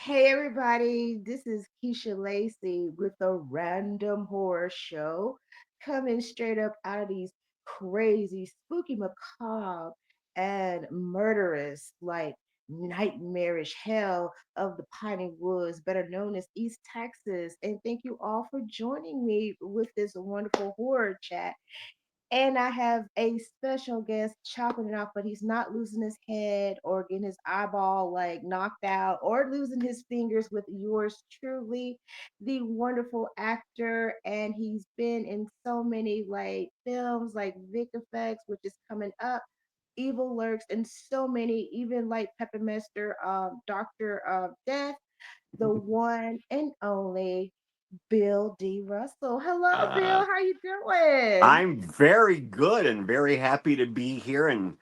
Hey everybody, this is Keisha Lacey with a random horror show coming straight up out of these crazy, spooky, macabre, and murderous, like nightmarish hell of the Piney Woods, better known as East Texas. And thank you all for joining me with this wonderful horror chat. And I have a special guest chopping it off, but he's not losing his head or getting his eyeball like knocked out or losing his fingers with yours truly, the wonderful actor. And he's been in so many like films like Vic Effects, which is coming up, Evil Lurks, and so many, even like Peppermaster, Doktor Death, the one and only Bill D. Russell. Hello, Uh, Bill. How you doing? I'm very good and very happy to be here and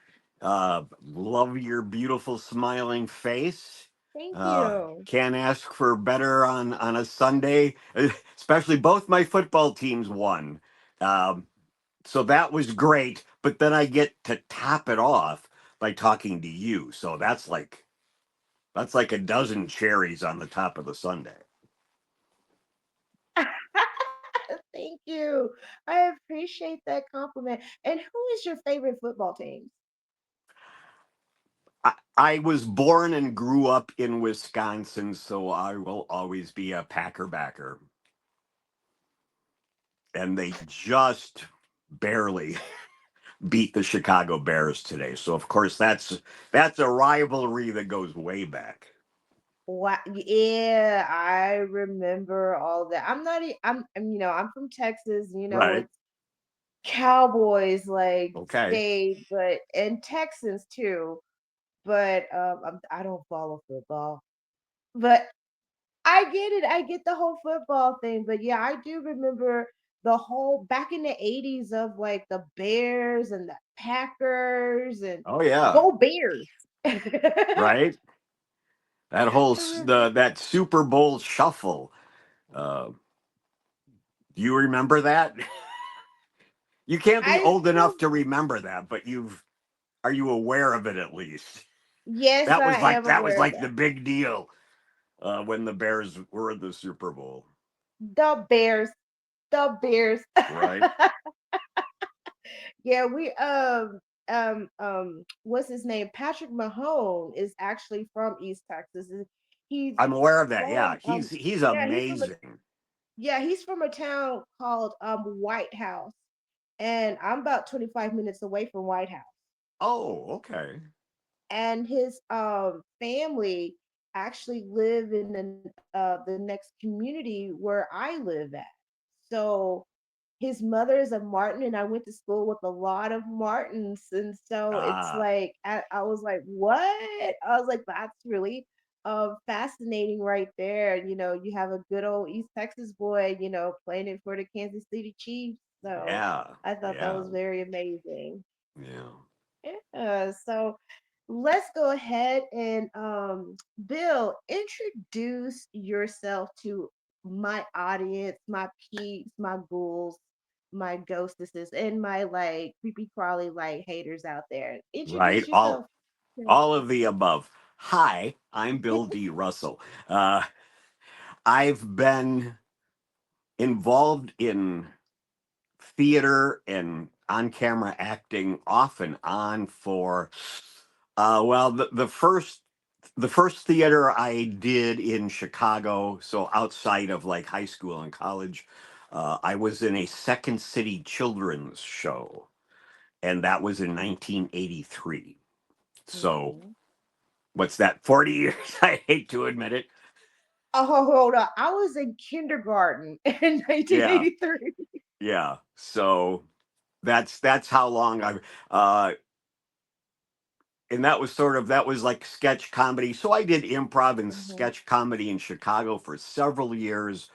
love your beautiful smiling face. Thank you. Can't ask for better on a Sunday, especially both my football teams won. Um, so that was great, but then I get to top it off by talking to you. So that's like a dozen cherries on the top of the Sunday. Thank you. I appreciate that compliment. And who is your favorite football team? I was born and grew up in Wisconsin, so I will always be a Packer backer. And they just barely beat the Chicago Bears today. So of course that's a rivalry that goes way back. Wow, yeah, I remember all that. I'm not, I'm from Texas, Right. it's Cowboys like Okay. state, but and Texans too. But I don't follow football. But I get it. I get the whole football thing, but yeah, I do remember the whole back in the 80s of like the Bears and the Packers and Oh yeah. go Bears. Right. That whole I remember. that Super Bowl shuffle. Uh, do you remember that? You can't be I old still, enough to remember that, but you've are you aware of it at least? yes, That I was like am that was aware of like that. the big deal when the Bears were in the Super Bowl, The Bears, the Bears. right? Yeah, what's his name? Patrick Mahone is actually from East Texas. He's I'm aware of that. Yeah, from he's yeah, he's from a amazing. yeah, he's from a town called White House. And I'm about 25 minutes away from White House. Oh, okay. And his family actually live in the next community where I live at. So his mother is a Martin, and I went to school with a lot of Martins, and so it's Ah, like I was like, what? I was like, that's really fascinating right there. You have a good old East Texas boy, playing it for the Kansas City Chiefs. So yeah, I thought that yeah, was very amazing. yeah. Yeah, so let's go ahead and Bill, introduce yourself to my audience, my peeps, my ghouls, my ghostesses, and my like creepy crawly like haters out there. Right. Introduce All yourself. to- all of the above. Hi, I'm Bill D. Russell. I've been involved in theater and on camera acting off and on for well the first theater I did in Chicago, so outside of like high school and college, I was in a Second City children's show, and that was in 1983. So Mhm. what's that, 40 years? I hate to admit it. Oh, hold on. I was in kindergarten in Yeah, 1983. yeah. So that's how long I've uh and that was like sketch comedy. So I did improv and Mhm. sketch comedy in Chicago for several years.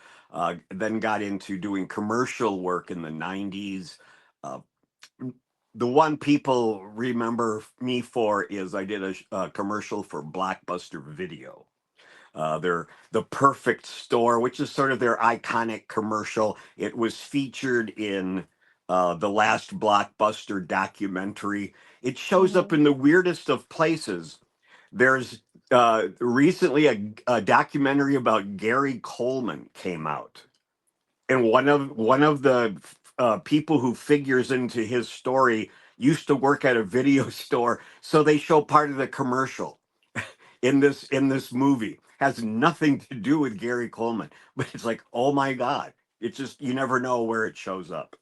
Then got into doing commercial work in the 90s. Uh, the one people remember me for is I did a commercial for Blockbuster Video. Their The Perfect Store, which is sort of their iconic commercial. It was featured in the Last Blockbuster documentary. It shows up Mhm. in the weirdest of places. There's Recently, a documentary about Gary Coleman came out, and one of the people who figures into his story used to work at a video store, so they show part of the commercial in this movie. Has nothing to do with Gary Coleman, but it's like, oh my god, it's just you never know where it shows up.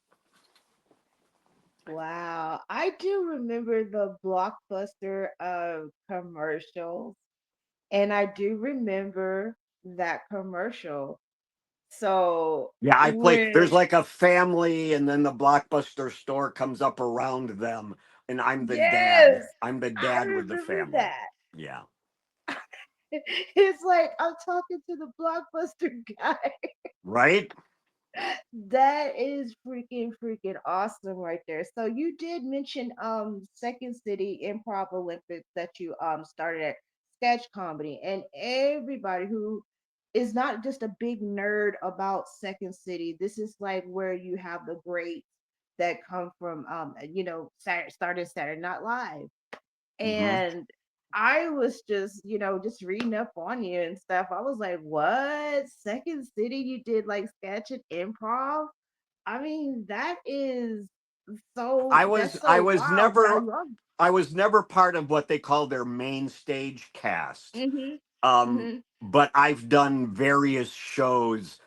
Wow. I do remember the Blockbuster commercials, and I do remember that commercial. So Yeah, I play. There's when, like a family, and then the Blockbuster store comes up around them, and I'm the dad. yes, I'm the I dad with the remember family. that. Yeah, It's like I'm talking to the Blockbuster guy. right. That is freaking awesome right there. So you did mention Second City Improv Olympics that you started at sketch comedy, and everybody who is not just a big nerd about Second City, this is like where you have the greats that come from started Saturday Night Live. Hmm. And I was just, just reading up on you and stuff. I was like, what? Second City, you did like sketch and improv? I mean, I that's was I so was wild, but I never love. I was never part of what they call their main stage cast. Mhm. Mhm. But I've done various shows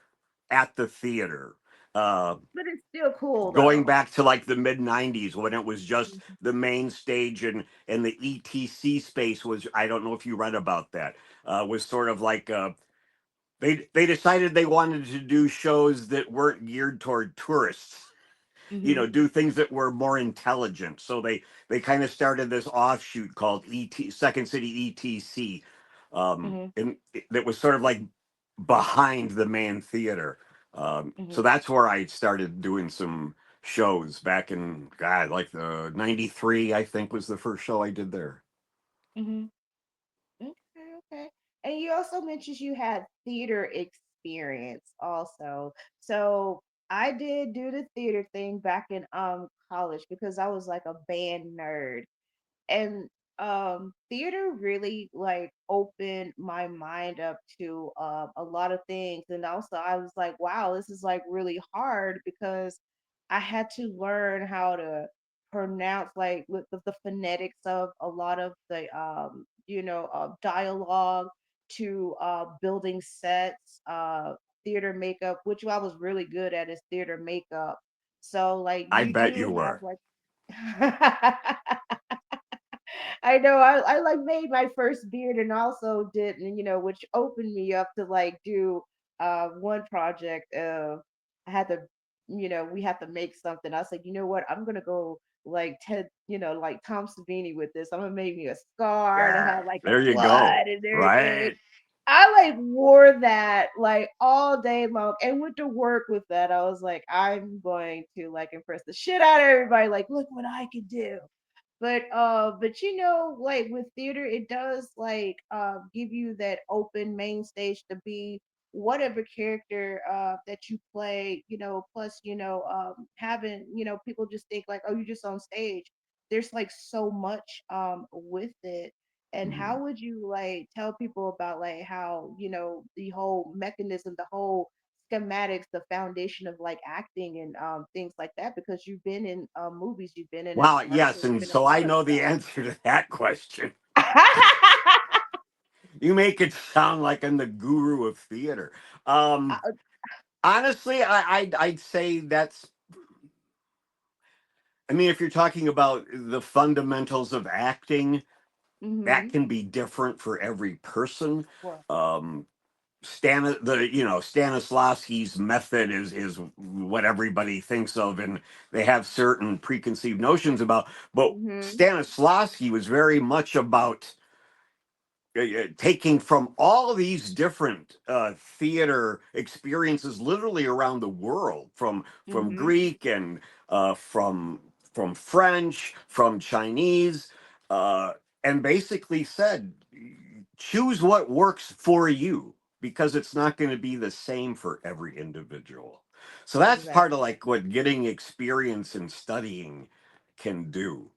at the theater. Uh, But it's still cool Going though. back to like the mid '90s when it was just Mhm. the main stage, and the ETC space was, I don't know if you read about that, was sort of like they decided they wanted to do shows that weren't geared toward tourists, Mhm. do things that were more intelligent. So they kind of started this offshoot called Second City ETC, Mhm. and that was sort of like behind the main theater. So Mhm. that's where I started doing some shows back in, God, like the '93, I think, was the first show I did there. Mhm. Okay, okay. And you also mentioned you had theater experience also. So I did do the theater thing back in college because I was like a band nerd. And theater really like opened my mind up to a lot of things. And also I was like, wow, this is like really hard because I had to learn how to pronounce like with the phonetics of a lot of the dialogue, to building sets, theater makeup, which I was really good at, is theater makeup. So like I you bet do you have were. like I know I like made my first beard and also did, which opened me up to like do one project of, I had to, we had to make something. I was like, you know what, I'm gonna go like Ted, like Tom Savini with this. I'm gonna make me a scar to Yeah, have like a there you go. blood and everything. Right. I like wore that like all day long and went to work with that. I was like, I'm going to like impress the shit out of everybody. Like, look what I can do. But like with theater, it does like give you that open main stage to be whatever character that you play, plus having, people just think like, oh, you're just on stage. There's like so much with it. And Mhm. how would you like tell people about like how, the whole mechanism, the whole schematics, the foundation of like acting and things like that, because you've been in movies, you've been in a Wow, commercial, yes, you've and been in a so I lot of know the stuff. answer to that question. You make it sound like I'm the guru of theater. Um, I, Honestly, I'd say that's. I mean, if you're talking about the fundamentals of acting, that mm-hmm. can be different for every person. Well, Um, Stanislavski's method is what everybody thinks of, and they have certain preconceived notions about. But mm-hmm. Stanislavski was very much about taking from all these different theater experiences literally around the world, from Mm-hmm. Greek, and from French, from Chinese, uh, and basically said, choose what works for you, because it's not going to be the same for every individual. So that's part of Exactly. like what getting experience and studying can do,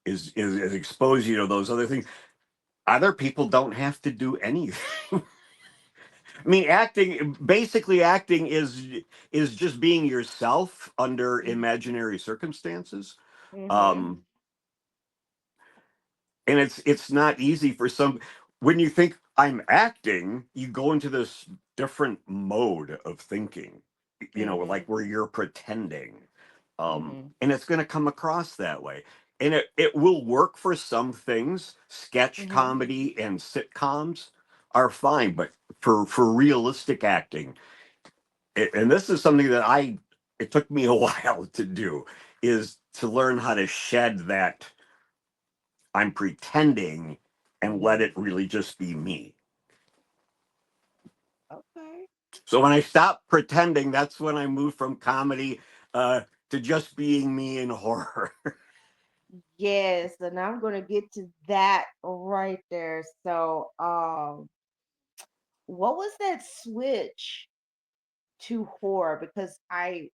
is expose you to those other things. other people don't have to do anything. I mean, acting, basically acting is just being yourself under imaginary circumstances. Mm-hmm. Um, and it's not easy for some. When you think I'm acting, you go into this different mode of thinking, Mm-hmm. like where you're pretending. Mm-hmm. And it's going to come across that way, and it will work for some things. Sketch Mm-hmm. comedy and sitcoms are fine, but for realistic acting, and this is something that I it took me a while to do, is to learn how to shed that I'm pretending and let Mm-hmm. it really just be me. Okay. So when I stopped pretending, that's when I moved from comedy uh, to just being me in horror. Yes, and I'm gonna get to that right there. So, what was that switch to horror? Because I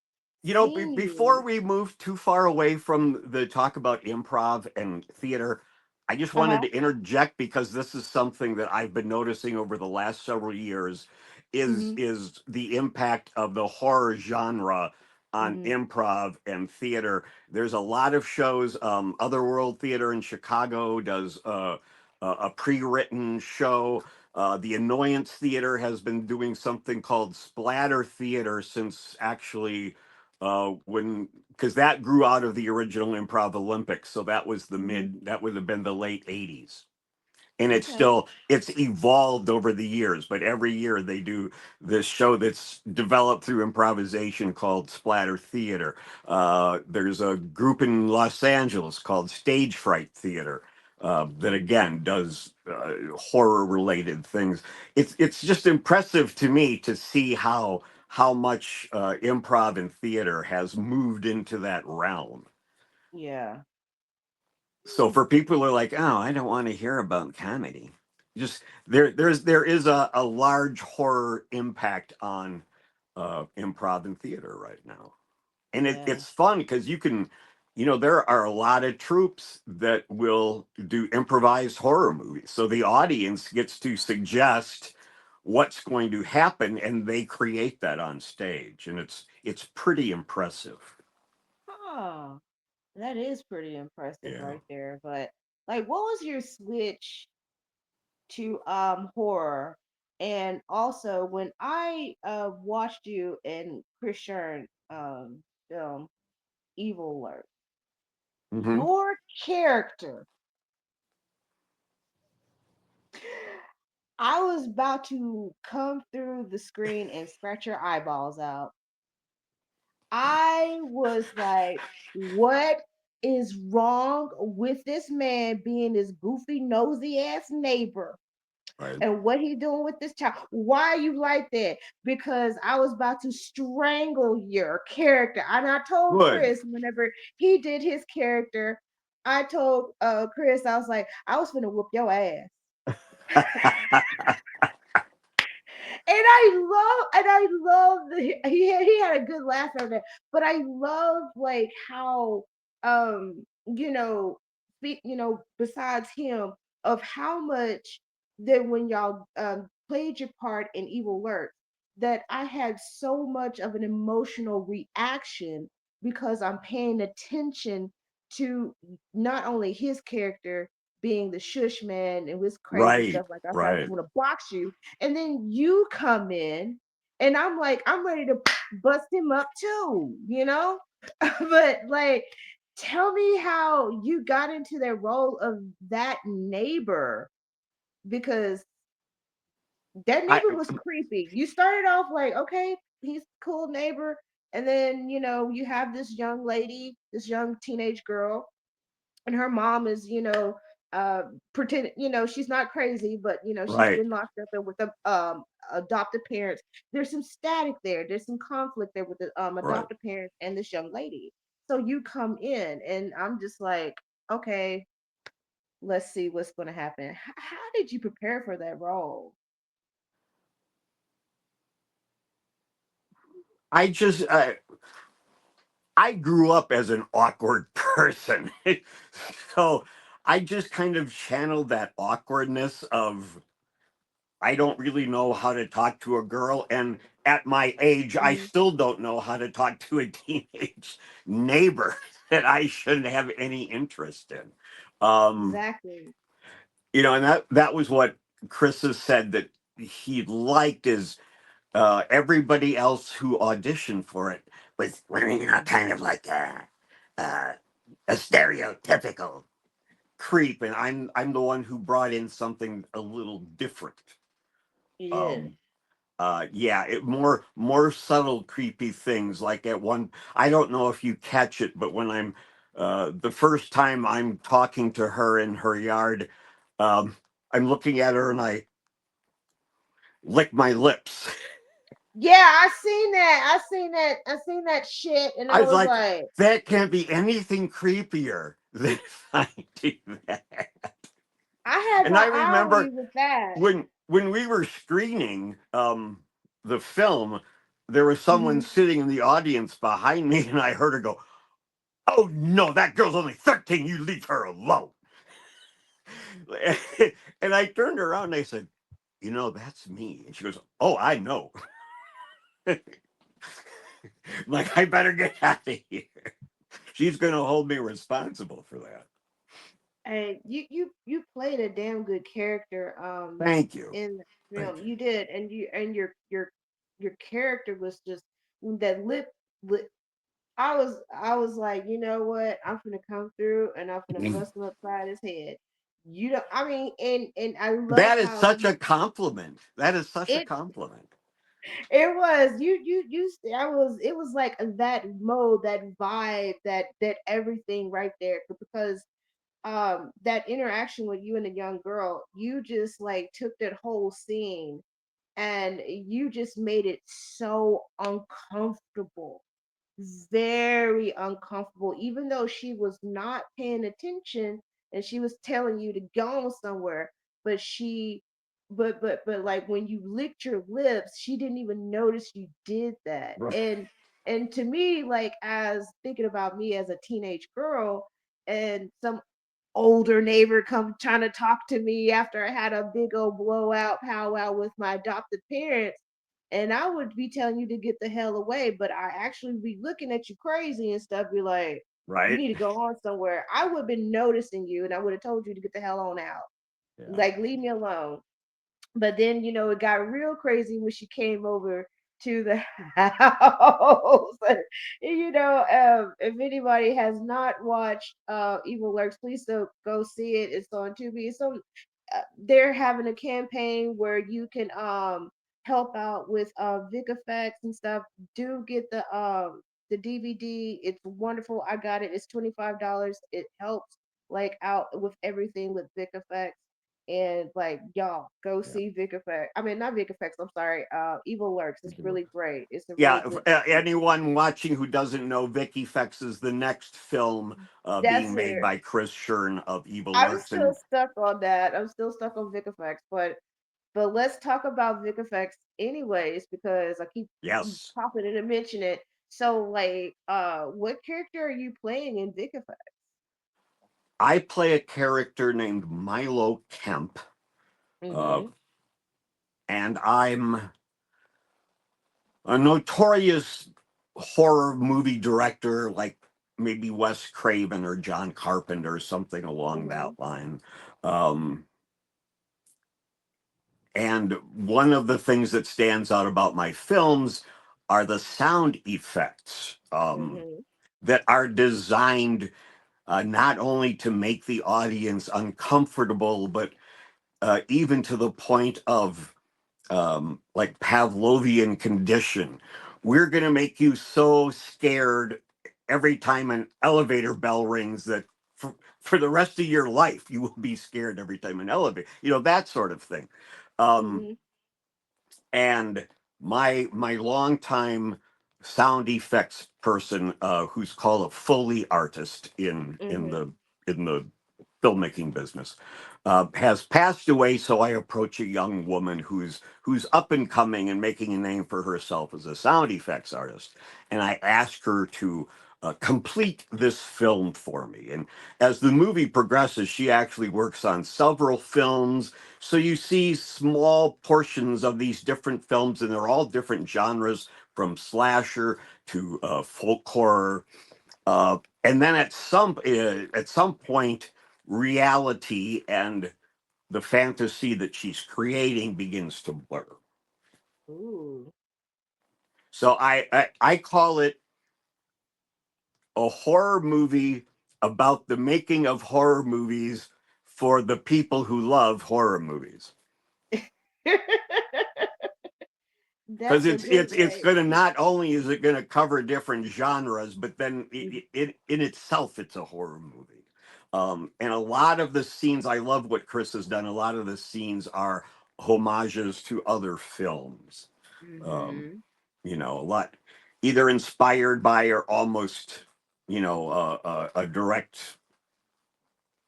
seen Before you. we move too far away from the talk about improv and theater, I just wanted Uh-huh. to interject because this is something that I've been noticing over the last several years Mm-hmm. is the impact of the horror genre on Mm-hmm. improv and theater. There's a lot of shows. Otherworld Theater in Chicago does a pre-written show. The Annoyance Theater has been doing something called splatter theater since actually when because that grew out of the original Improv Olympics, so Mm-hmm. that would have been the late '80s, and Okay. it's evolved over the years, but every year they do this show that's developed through improvisation called splatter theater. There's a group in Los Angeles called Stage Fright Theater that again does horror related things. It's just impressive to me to see how much improv and theater has moved into that realm. Yeah. So for people who are like, oh, I don't want to hear about comedy, just there is a large horror impact on improv and theater right now, and Yeah. it's fun because you can, there are a lot of troops that will do improvised horror movies, so the audience gets to suggest what's going to happen, and they create that on stage, and it's pretty impressive. Oh, that is pretty impressive Yeah. right there. But like, what was your switch to horror? And also, when I watched you in Chris Shern film Evil Lurks, Hmm. your character, I was about to come through the screen and scratch your eyeballs out. I was like, what is wrong with this man being this goofy, nosy ass neighbor? Right. And what he doing with this child? Why are you like that? Because I was about to strangle your character. And I told Good. Chris whenever he did his character, I told Chris, I was like, I was gonna whoop your ass. And I love he had a good laugh over that. But I love like how you know speak besides him of how much that when y'all played your part in Evil Lurks that I had so much of an emotional reaction because I'm paying attention to not only his character being the shush man and his crazy Right, stuff like I said I was right. going to box you, and then you come in and I'm like I'm ready to bust him up too. But like tell me how you got into that role of that neighbor because that I neighbor was creepy. You started off like, okay, he's a cool neighbor, and then you have this young lady, this young teenage girl, and her mom is uh pretend she's not crazy, but she's right, been locked up there with the adopted parents. There's some static there, there's some conflict there with the right. adopted parents and this young lady. So you come in and I'm just like, okay, let's see what's going to happen. How did you prepare for that role? I just I grew up as an awkward person, so I just kind of channeled that awkwardness of I don't really know how to talk to a girl. And at my age, I Mhm. still don't know how to talk to a teenage neighbor that I shouldn't have any interest in. Um, Exactly. and that was what Chris has said that he liked is everybody else who auditioned for it was, well, kind of like uh, a stereotypical creep, and I'm the one who brought in something a little different. Yeah. Um, yeah, more subtle creepy things like at one. I don't know if you catch it, but when I'm the first time I'm talking to her in her yard, um, I'm looking at her and I lick my lips. Yeah, I seen that. I seen that. I seen that shit, and I I was was like, like, that can't be anything creepier than if I do that. I had And I my eye remember with that. when we were screening the film, there was someone Hmm. sitting in the audience behind me, and I heard her go, "Oh no, that girl's only 13. You leave her alone." And I turned around and I said, that's me. And she goes, "Oh, I know." Like, I better get out of here. She's going to hold me responsible for that. And you played a damn good character Thank you. in the Thank film. You did, and your character was just that lip. I was like, you know what? I'm gonna come through and I'm gonna you. bust him upside his head. You don't. I mean, and I love That is how such a compliment. That is such a it compliment. it was you. I was. It was like that mode, that vibe, that everything right there because that interaction with you and the young girl, you just like took that whole scene and you just made it so uncomfortable, very uncomfortable, even though she was not paying attention and she was telling you to go somewhere. But but like when you licked your lips, she didn't even notice you did that. Right. And to me, like as thinking about me as a teenage girl, and some older neighbor come trying to talk to me after I had a big old blowout powwow with my adopted parents. And I would be telling you to get the hell away, but I actually be looking at you crazy and stuff, be like, you Right? need to go on somewhere. I would have been noticing you and I would have told you to get the hell on out. Yeah. Like, leave me alone. But then, it got real crazy when she came over to the house. If anybody has not watched Evil Lurks, please go see it. It's on Tubi. So they're having a campaign where you can help out with Vic Effects and stuff. Do get the DVD. It's wonderful. I got it. It's $25. It helps like out with everything with Vic Effects. And like y'all go Yeah. see Vic Effects. I mean not Vic Effects, I'm sorry. Evil Lurks. It's really great. It's a Yeah, really good movie. anyone watching who doesn't know, Vic Effects is the next film being That's made it. by Chris Shern of Evil I'm Lurks. still And stuck on that. I'm still stuck on Vic Effects, but let's talk about Vic Effects anyways, because I keep yes, popping in to mention it. So like what character are you playing in Vic Effects? I play a character named Milo Kemp, uh, Mm-hmm. and I'm a notorious horror movie director, like maybe Wes Craven or John Carpenter, something along Mm-hmm. that line. Um, and one of the things that stands out about my films are the sound effects Mm-hmm. that are designed not only to make the audience uncomfortable, but even to the point of like Pavlovian condition. We're going to make you so scared every time an elevator bell rings that for the rest of your life, you will be scared every time an elevator, that sort of thing. Um, Mm-hmm. and my longtime sound effects person, who's called a Foley artist Mm-hmm. in the filmmaking business, has passed away. So I approach a young woman who's up and coming and making a name for herself as a sound effects artist, and I ask her to complete this film for me. And as the movie progresses, she actually works on several films. So you see small portions of these different films, and they're all different genres, from slasher to folk horror. And then at some point, reality and the fantasy that she's creating begins to blur. Ooh. So I call it a horror movie about the making of horror movies for the people who love horror movies. Because That's a good it's way. going to, not only is it going to cover different genres, but then it in itself it's a horror movie. And a lot of the scenes, I love what Chris has done. A lot of the scenes are homages to other films. Um, Mm-hmm. a lot either inspired by or almost, a direct,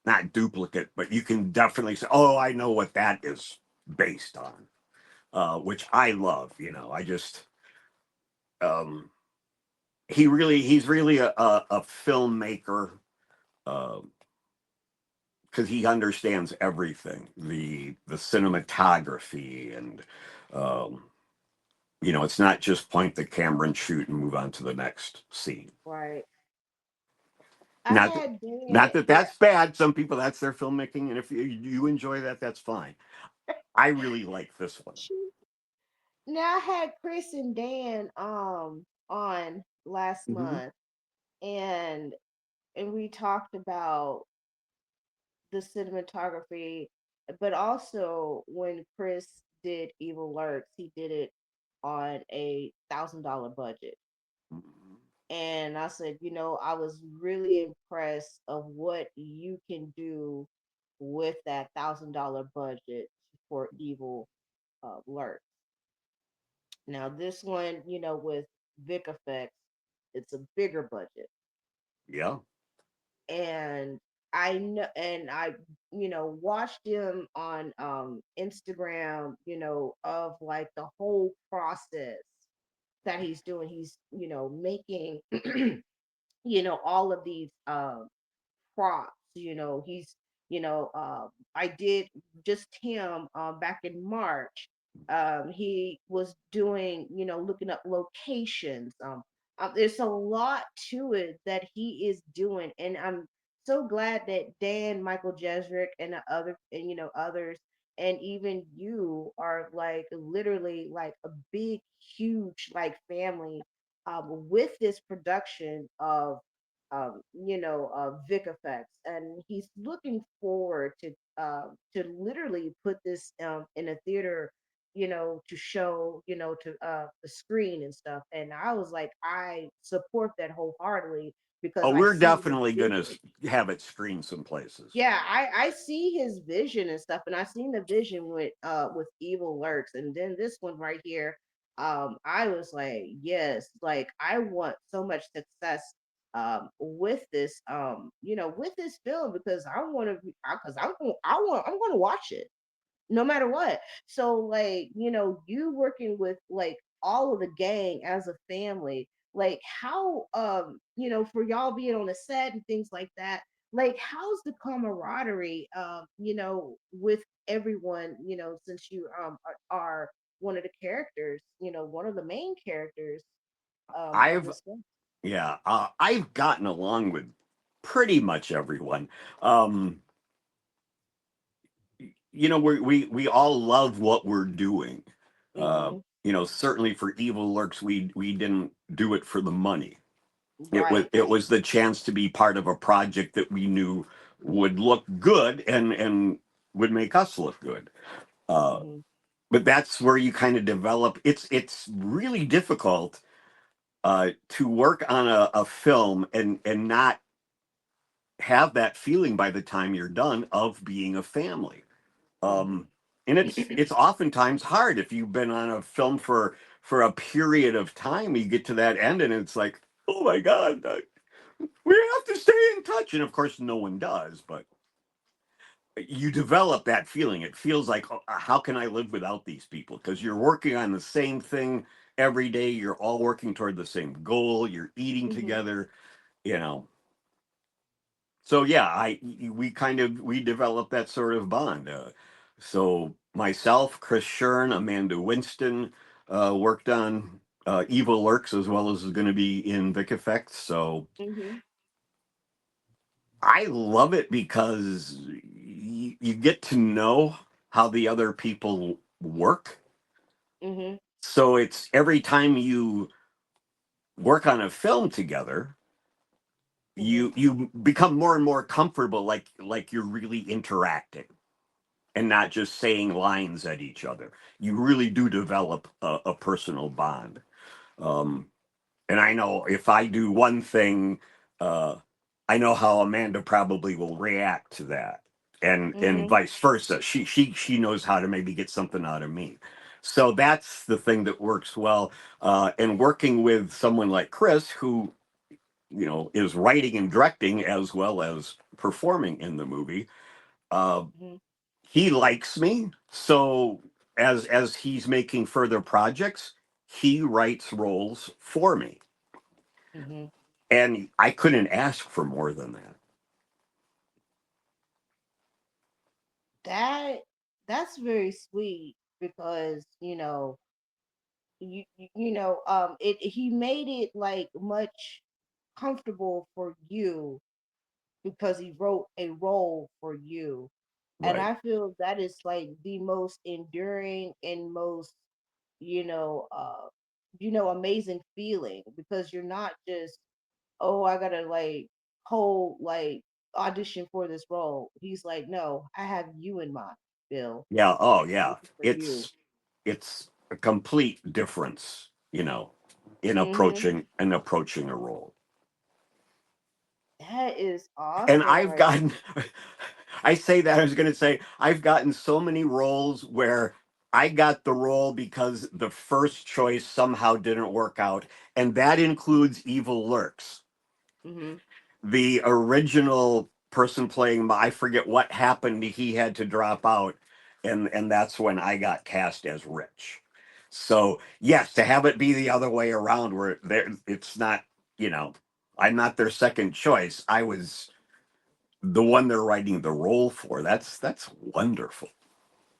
not duplicate, but you can definitely say, "Oh, I know what that is based on," which I love. I just um, he's really a filmmaker because he understands everything, the cinematography, and um, it's not just point the camera and shoot and move on to the next scene. Right. I Not had not Dan. that Yeah. that's bad. Some people, that's their filmmaking, and if you enjoy that, that's fine. I really like this one. Shoot. Now I had Chris and Dan on last Hmm. month, and we talked about the cinematography, but also when Chris did Evil Lurks, he did it on $1,000 budget. And I said, I was really impressed of what you can do with that $1,000 budget for Evil Lurks. Now this one, with Vic Effects, it's a bigger budget, Yeah. and I know, and I, watched him on Instagram, of like the whole process that he's doing. He's, making, all of these props. I did just him back in March. He was doing, looking up locations. There's a lot to it that he is doing, and I'm so glad that Dan, Michael Jesrick, and the other, and others, and even you are like literally like a big, huge like family with this production of Vic Effects, and he's looking forward to literally put this in a theater, to show, to the screen and stuff. And I was like, I support that wholeheartedly because Oh, I we're see his definitely going to vision. have it screened some places. Yeah, I see his vision and stuff, and I seen the vision with Evil Lurks, and then this one right here. I was like, yes, like I want so much success with this with this film, because I want to, because I'm going to watch it no matter what. So like, you working with like all of the gang as a family, like how for y'all being on the set and things like that, like how's the camaraderie with everyone, since you are one of the characters, one of the main characters of I've this film. Yeah, I've gotten along with pretty much everyone. Um, we all love what we're doing. Hmm. Certainly for Evil Lurks, we didn't do it for the money. Right. It was the chance to be part of a project that we knew would look good and would make us look good. Uh, Hmm. but that's where you kind of develop. It's really difficult to work on a film and not have that feeling by the time you're done of being a family. Hmm. Um, and it's oftentimes hard if you've been on a film for a period of time. You get to that end, and it's like, oh my god, we have to stay in touch. And of course, no one does, but you develop that feeling. It feels like, oh, how can I live without these people? Because you're working on the same thing every day. You're all working toward the same goal. You're eating Hmm. together. you know. So yeah, I we developed that sort of bond. So myself, Chris Shern, Amanda Winston worked on Evil Lurks as well as is going to be in Vic Effects. So Mhm. I love it because you get to know how the other people work. Mhm. So it's every time you work on a film together, Mhm. you become more and more comfortable, like you're really interacting and not just saying lines at each other. You really do develop a personal bond. Um, and I know if I do one thing, uh, I know how Amanda probably will react to that, and Mhm. vice versa. She knows how to maybe get something out of me. So that's the thing that works well. And working with someone like Chris, who is writing and directing as well as performing in the movie. Uh, Mhm. he likes me, so as he's making further projects, he writes roles for me, Mhm. and I couldn't ask for more than that. That that's very sweet because it he made it like much comfortable for you because he wrote a role for you. And Right. I feel that is like the most enduring and most, you know, uh, amazing feeling because you're not just, oh, I gotta like hold like audition for this role. He's like, no, I have you in mind, Bill. Yeah, oh This yeah, is for you. it's a complete difference, in Hmm. approaching a role. That is And awesome I've right gotten I say that, I was going to say I've gotten so many roles where I got the role because the first choice somehow didn't work out, and that includes Evil Lurks. there. Hmm. The original person playing, I forget what happened, he had to drop out, and that's when I got cast as Rich. So yes, to have it be the other way around, where it's not, you know I'm not their second choice, I was the one they're writing the role for. That's wonderful.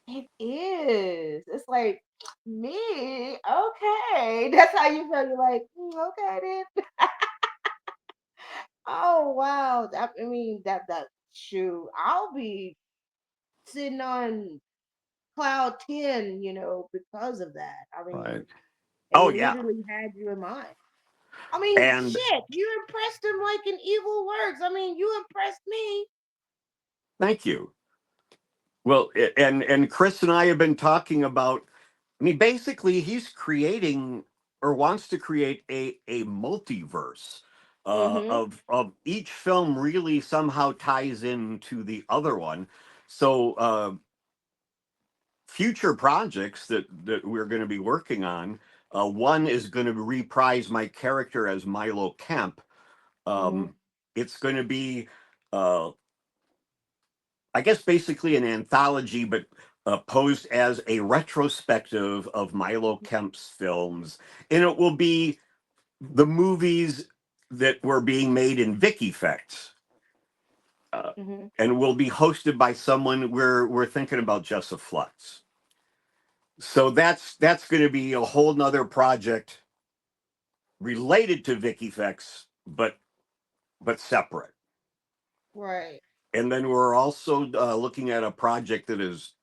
It is. It's like me. Okay, that's how you feel. You're like, okay, then. Oh wow. I mean that shoe. I'll be sitting on cloud 10, because of that. I mean, Right. Oh they yeah. literally had you in mind. I mean, And shit, you impressed him like in evil works. I mean, you impressed me. thank you. Well, and Chris and I have been talking about. I mean, basically, he's creating or wants to create a multiverse Mm-hmm. of each film. Really, somehow ties into the other one. So, future projects that we're going to be working on. One is going to reprise my character as Milo Kemp. Mm-hmm. It's going to be, uh, I guess, basically an anthology, but posed as a retrospective of Milo Kemp's films, and it will be the movies that were being made in Vic Effects, uh, Mm-hmm. and will be hosted by someone we're thinking about, Jessup Flux. So that's going to be a whole nother project related to Vic Effects, but separate. Right. And then we're also looking at a project that is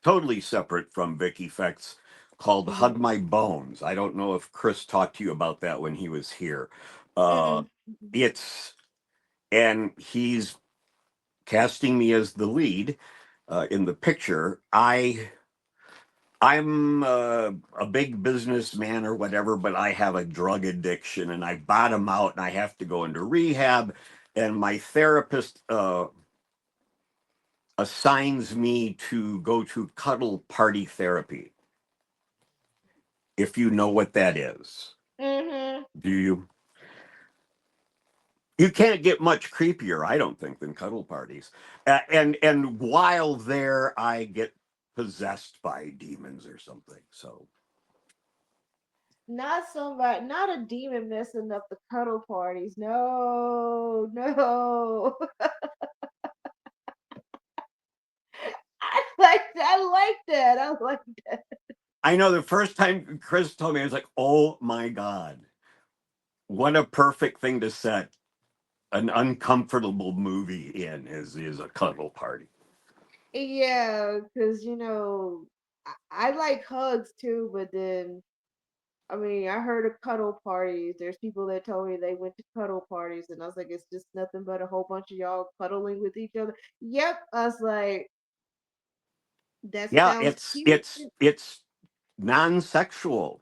totally separate from Vic Effects called Mm-hmm. Hug My Bones. I don't know if Chris talked to you about that when he was here. Uh, Mm-mm. it's and he's casting me as the lead in the picture. I'm a big businessman or whatever, but I have a drug addiction and I bottom out and I have to go into rehab. And my therapist assigns me to go to cuddle party therapy, if you know what that is. Mm-hmm. Do you? You can't get much creepier, I don't think, than cuddle parties. And while there, I get possessed by demons or something. So Not somebody, not a demon messing up the cuddle parties. No, no. I like that. I like that. I like that. I know the first time Chris told me, I was like, oh my God, what a perfect thing to set an uncomfortable movie in is a cuddle party. Yeah, because I like hugs too, but then I mean, I heard of cuddle parties. There's people that told me they went to cuddle parties, and I was like, it's just nothing but a whole bunch of y'all cuddling with each other. Yep, I was like, that Yeah, sounds it's cute. it's it's non-sexual.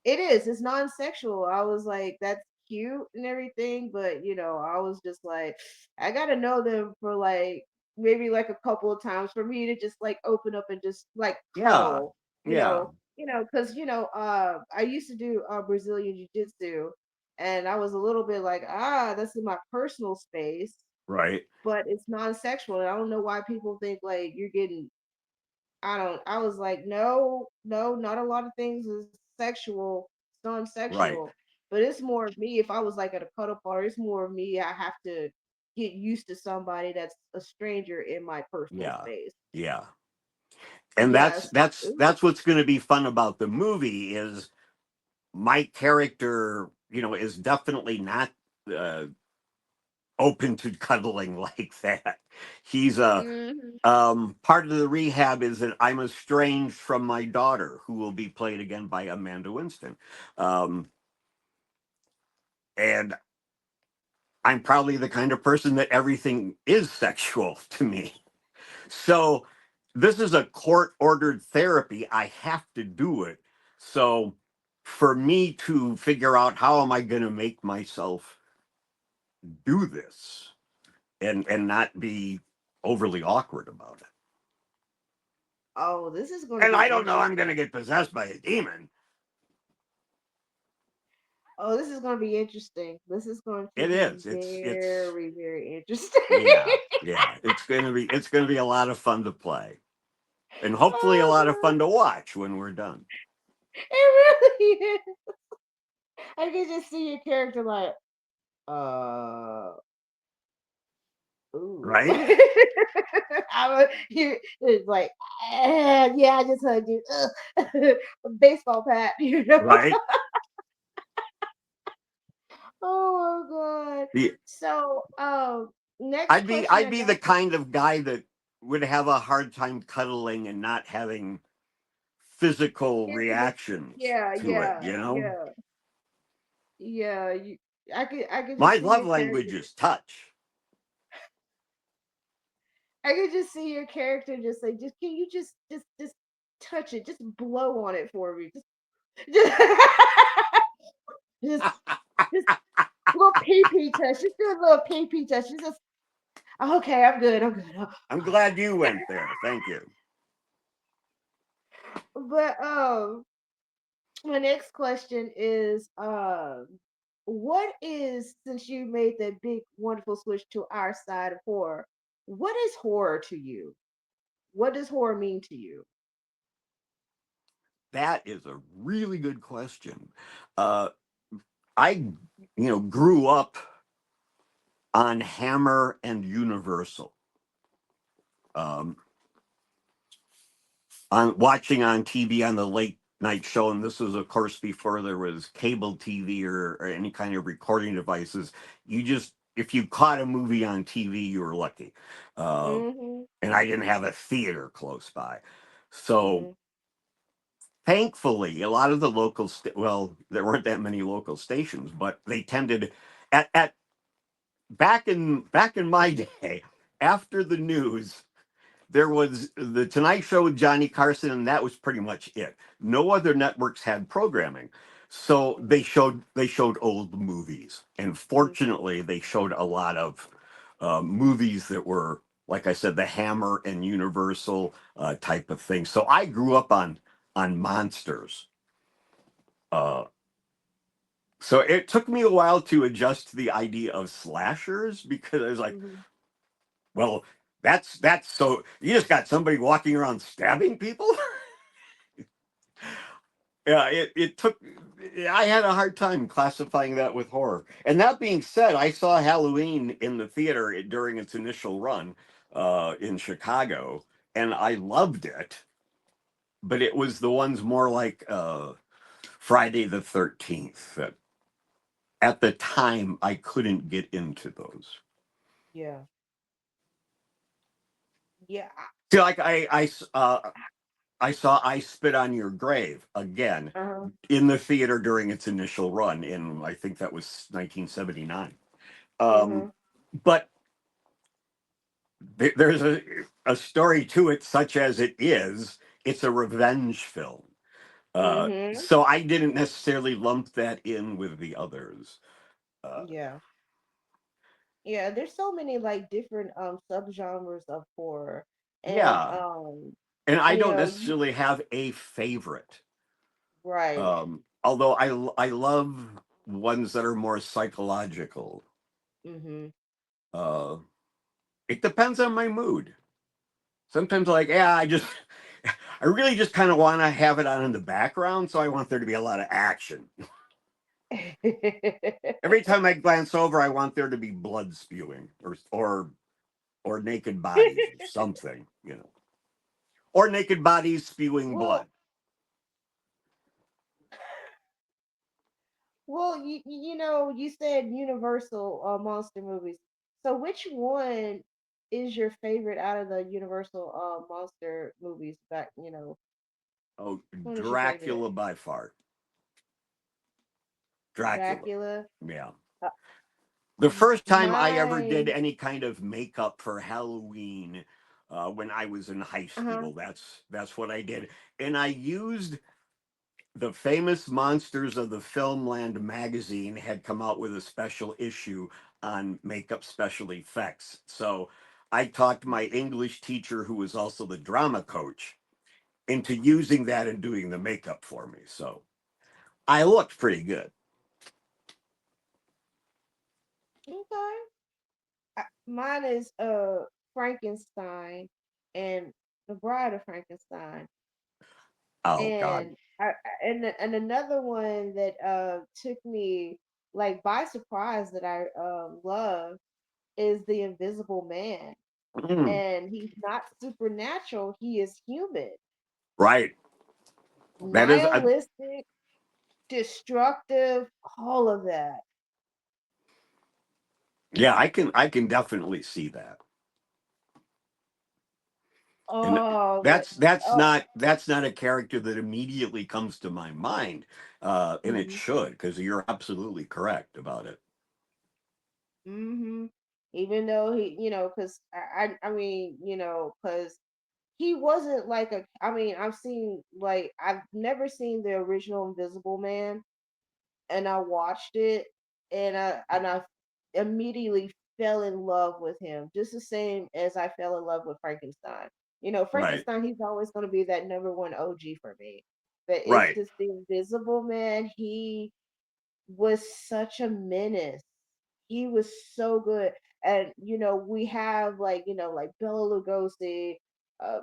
It is. It's non-sexual. I was like, that's cute and everything, but I was just like, I gotta know them for like maybe like a couple of times for me to just like open up and just like Yeah, cuddle, yeah, because I used to do Brazilian jiu-jitsu, and I was a little bit like, that's in my personal space, right. but it's non-sexual, and I don't know why people think like you're getting I was like, no, no, not a lot of things is sexual, it's Right. non-sexual. But it's more of me if I was like at a cuddle party, it's more of me. I have to get used to somebody that's a stranger in my personal Yeah. space. Yeah. And that's Yes. that's Ooh. that's what's going to be fun about the movie is my character, is definitely not uh, open to cuddling like that. He's a Mm-hmm. part of the rehab is that I'm estranged from my daughter, who will be played again by Amanda Winston, and I'm probably the kind of person that everything is sexual to me. So this is a court ordered therapy. I have to do it. So for me to figure out how am I going to make myself do this and not be overly awkward about it. Oh, this is going to And be I don't know I'm going to interesting. get possessed by a demon. Oh, this is going to be interesting. This is going to It be is. It's very, very interesting. yeah, yeah. It's going to be a lot of fun to play. And hopefully a Oh lot of god, fun to watch when we're done. it really is. I can just see your character like, uh, ooh. Right? It's like, yeah, I just hugged you. Ugh. Baseball bat. Right? Oh my god. The So, next I'd be question I'd I be got the for kind of guy that would have a hard time cuddling and not having physical physical. reactions Yeah, to it, yeah, yeah, yeah. I could My just see love your character. language is touch. I could just see your character just like, just can you just touch it, just blow on it for me, just, just, just little pee pee touch, just do a little pee pee touch, just okay, I'm good, I'm good. I'm glad you went there. Thank you. But my next question is what is, since you made that big wonderful switch to our side of horror, what is horror to you? What does horror mean to you? That is a really good question. Uh, I, grew up on Hammer and Universal. Um, on watching on TV on the late night show, and this was, of course, before there was cable TV or any kind of recording devices. You just, if you caught a movie on TV, you were lucky. Uh, Mm-hmm. and I didn't have a theater close by. So Mm-hmm. thankfully, a lot of the local, well, there weren't that many local stations, but they tended at back in my day, after the news, there was the Tonight Show with Johnny Carson, and that was pretty much it. No other networks had programming, so Mm-hmm. they showed old movies, and fortunately, they showed a lot of movies that were, like I said, the Hammer and Universal type of thing. So I grew up on monsters. Uh, so it took me a while to adjust to the idea of slashers because I was like, Mm-hmm. well, that's so you just got somebody walking around stabbing people. Yeah, it took. I had a hard time classifying that with horror. And that being said, I saw Halloween in the theater during its initial run in Chicago, and I loved it. But it was the ones more like Friday the 13th that at the time I couldn't get into those. Yeah. Yeah. See, like I saw I Spit on Your Grave again Uh-huh. in the theater during its initial run in, I think that was 1979. Mm-hmm. But there's a story to it, such as it is. It's a revenge film. Mm-hmm. So I didn't necessarily lump that in with the others. Uh, Yeah. Yeah. There's so many like different subgenres of horror. And yeah, and I you don't know, necessarily have a favorite. right. Although I love ones that are more psychological. Mm-hmm. Uh, it depends on my mood. Sometimes, like, yeah, I really just kind of want to have it on in the background, so I want there to be a lot of action. Every time I glance over, I want there to be blood spewing or naked bodies or something, or naked bodies spewing blood. Well, well, you know, you said Universal monster movies. So which one is your favorite out of the Universal monster movies? Back, Oh, one is your favorite? Dracula by far. Dracula. Dracula. Yeah. Uh, The first time I ever did mine. any kind of makeup for Halloween, when I was in high Uh-huh. school, that's what I did, and I used the famous Monsters of the Filmland magazine had come out with a special issue on makeup special effects. So I talked my English teacher, who was also the drama coach, into using that and doing the makeup for me. So I looked pretty good. Okay. Mine is Frankenstein and the Bride of Frankenstein. Oh God. And and another one that took me like by surprise that I love is the Invisible Man. Mm, And he's not supernatural, he is human, right. That is a nihilistic, destructive, all of that. Yeah, I can definitely see that. And Oh, but oh, that's not a character that immediately comes to my mind. And it mm-hmm, should, because you're absolutely correct about it. mm-hmm. Even though he, because I mean, because he wasn't like a. I mean, I've never seen the original Invisible Man, and I watched it, and I immediately fell in love with him, just the same as I fell in love with Frankenstein. Right. Frankenstein, he's always going to be that number one OG for me. But it's Right. just the Invisible Man. He was such a menace. He was so good, and we have like Bela Lugosi, uh,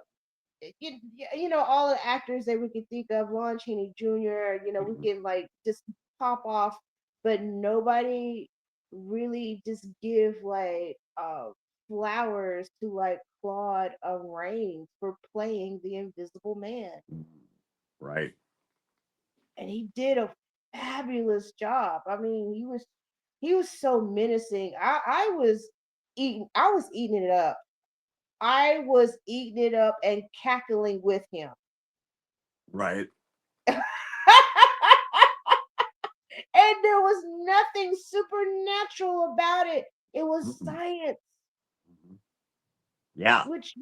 all the actors that we could think of, Lon Chaney Jr., we Mhm. can like just pop off, but nobody really just give like flowers to like Claude Rains for playing the Invisible Man. Right. And he did a fabulous job. I mean, he was so menacing. I was eating it up. I was eating it up and cackling with him. Right. And there was nothing supernatural about it. It was Mm-mm. science, Mhm. Yeah. which,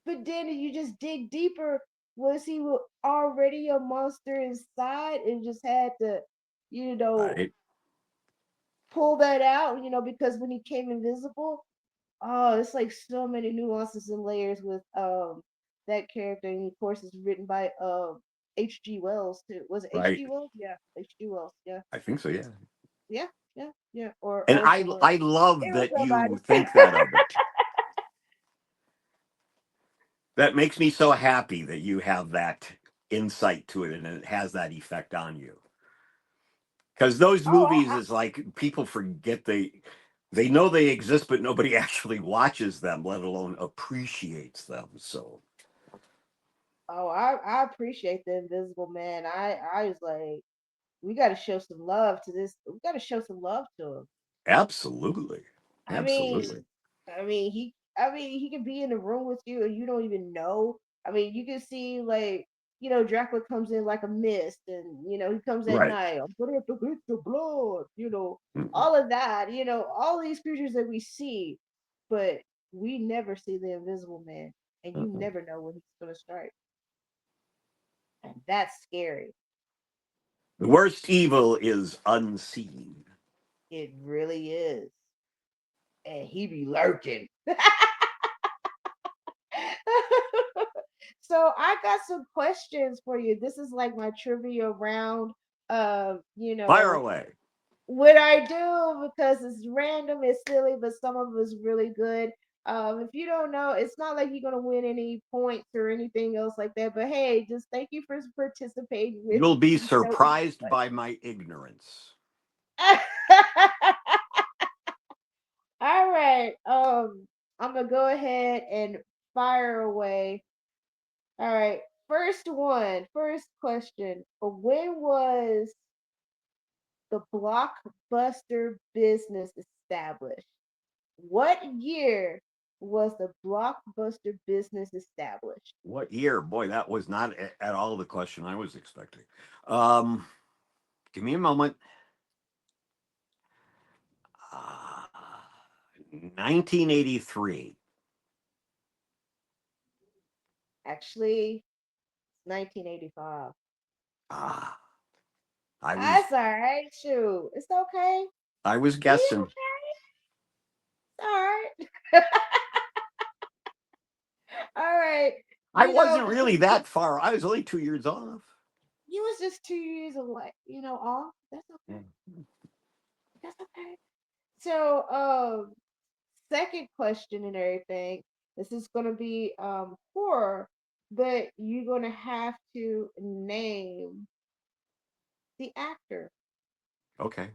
but then you just dig deeper. Was he already a monster inside and just had to, you know, Right. pull that out, because when he came invisible, oh, it's like so many nuances and layers with that character. And of course, it's written by H.G. Wells too. Was it Right. H.G. Wells? Yeah, H.G. Wells. Yeah, I think so. Yeah. yeah, yeah, yeah. Or And I someone. I love It was that somebody. you think that of it. That makes me so happy that you have that. insight to it, and it has that effect on you. Because those Oh, movies is like people forget they know they exist, but nobody actually watches them, let alone appreciates them. So I appreciate the Invisible Man. I was like, we got to show some love to this. We got to show some love to him. absolutely, I mean, absolutely, I mean, he can be in the room with you and you don't even know. I mean, you can see like, Dracula comes in like a mist, and he comes at right. night. I'm gonna have to get the blood. Mhm. All of that. All these creatures that we see, but we never see the Invisible Man, and you Uh-uh. never know when he's gonna strike, and that's scary. The worst evil is unseen. It really is, and he be lurking. So I got some questions for you. This is like my trivia round of, Fire away. what I do, because it's random, it's silly, but some of it is really good. If you don't know, it's not like you're gonna win any points or anything else like that. But hey, just thank you for participating with You'll be me. surprised by my ignorance. All right. I'm gonna go ahead and fire away. All right. First question. When was the Blockbuster business established? What year was the Blockbuster business established? What year? Boy, that was not at all the question I was expecting. Um, Give me a moment. Uh, 1983. Actually, 1985. Ah, I was That's all right. Shoot. It's okay. I was We guessing. okay. It's all right. All right. I wasn't really that far. I was only 2 years off. You was just 2 years away, off. That's okay. Mm. That's okay. So, second question and everything. This is gonna be horror, but you're gonna have to name the actor. Okay.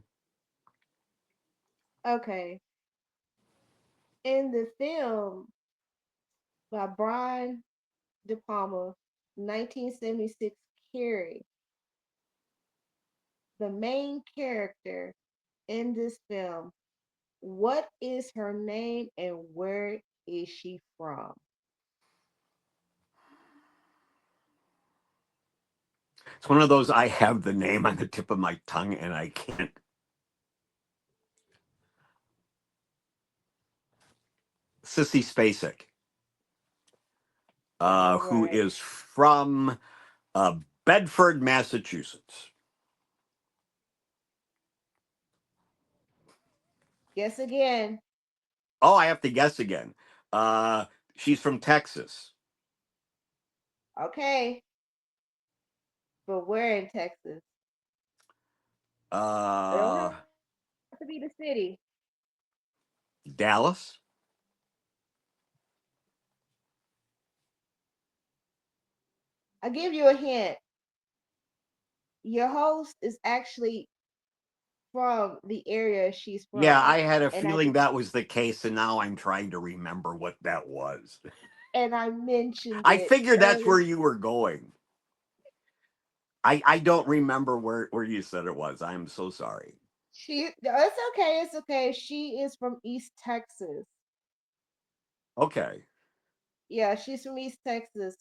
Okay. In the film by Brian De Palma, 1976 Carrie, the main character in this film, what is her name and where is she from? It's one of those I have the name on the tip of my tongue and I can't. Sissy Spacek, All who right. is from uh, Bedford, Massachusetts. Guess again. Oh, I have to guess again. Uh, she's from Texas. Okay. But where in Texas? It don't Uh, have to be the city. Dallas. I'll give you a hint. Your host is actually from the area she's Yeah, from. I had a And I feeling that was the case, and now I'm trying to remember what that was. and I mentioned I it figured that's earlier. where you were going. I don't remember where you said it was. I'm so sorry. It's okay, it's okay. She is from East Texas. Okay. Yeah, she's from East Texas.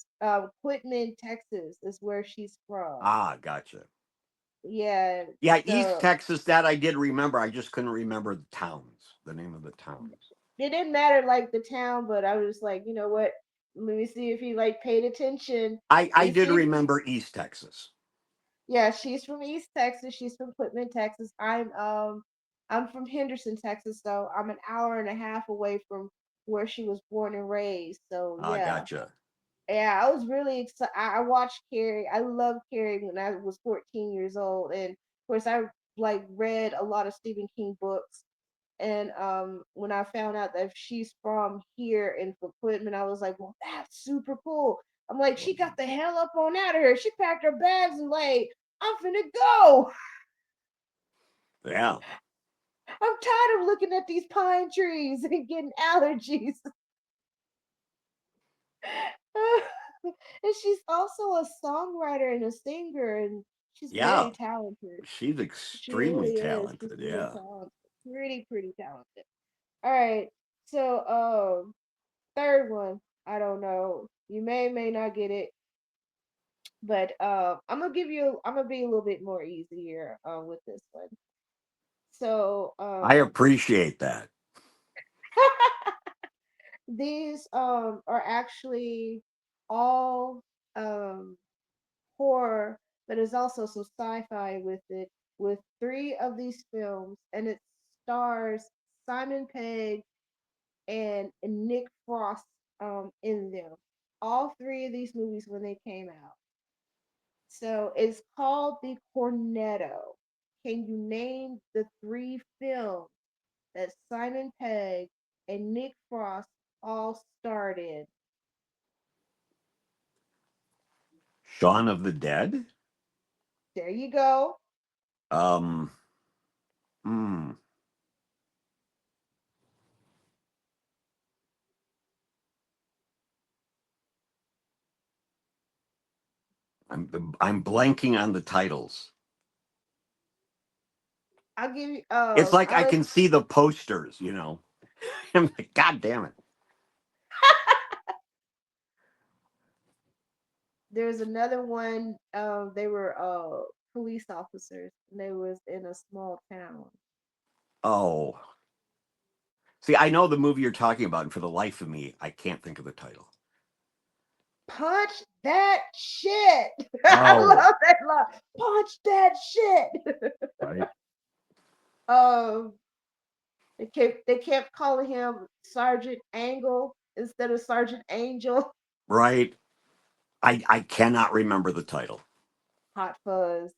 Quitman, Texas is where she's from. Ah, gotcha. Yeah, Yeah, East so Texas, that I did remember. I just couldn't remember the towns, the name of the towns. it didn't matter like the town, but I was like, you know what? Let me see if he like paid attention. I Let me did see if remember East Texas. Yeah, she's from East Texas. She's from Quitman, Texas. I'm from Henderson, Texas, so I'm an hour and a half away from where she was born and raised. So Ah, yeah. gotcha. Yeah, I was really excited. I watched Carrie. I loved Carrie when I was 14 years old, and of course I like read a lot of Stephen King books. And when I found out that she's from here in from Quitman, I was like, well, that's super cool. I'm like, she got the hell up on out of here. She packed her bags and like, I'm finna go. Yeah. I'm tired of looking at these pine trees and getting allergies. And she's also a songwriter and a singer, and she's Yeah. very talented. She's She extremely really is. She's talented. really Yeah. talented. Pretty talented. All right. So, third one. I don't know. You may not get it, but I'm gonna give you. I'm gonna be a little bit more easy here with this one. So, I appreciate that. these are actually all um horror, but there's also some sci-fi with it. With three of these films, and it stars Simon Pegg and Nick Frost in them. All three of these movies when they came out. So it's called The Cornetto. Can you name the three films that Simon Pegg and Nick Frost all starred in? Shaun of the Dead. There you go. Um. Hmm. I'm blanking on the titles. I'll give you. It's like I'll I let can see the posters. You know. I'm like, God damn it. There's another one. They were police officers, and they was in a small town. Oh. See, I know the movie you're talking about, and for the life of me, I can't think of the title. Punch that shit. I Oh. love that line. Punch that shit. Right. um, they kept calling him Sergeant Angle instead of Sergeant Angel. Right. I cannot remember the title. Hot Fuzz.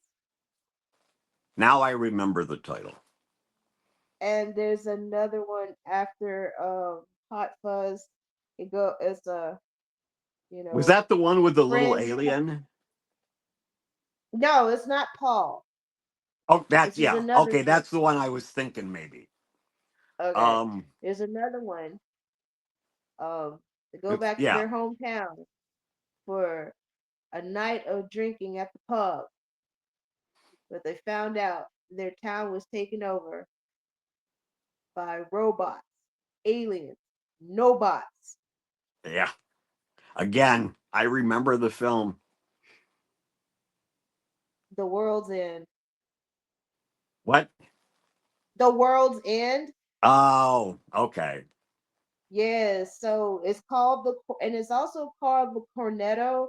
Now I remember the title. And there's another one after Hot Fuzz. It's a you Was know that the one with the little friends. alien? No, it's not Paul. Oh, that's This is yeah. another Okay, film. that's the one I was thinking maybe. Okay. Um, There's another one. To go back to yeah, their hometown for a night of drinking at the pub, but they found out their town was taken over by robots, aliens, no bots. yeah. Again, I remember the film. The world's end. What? The world's end. Oh, okay. Yes, so it's called and it's also called the Cornetto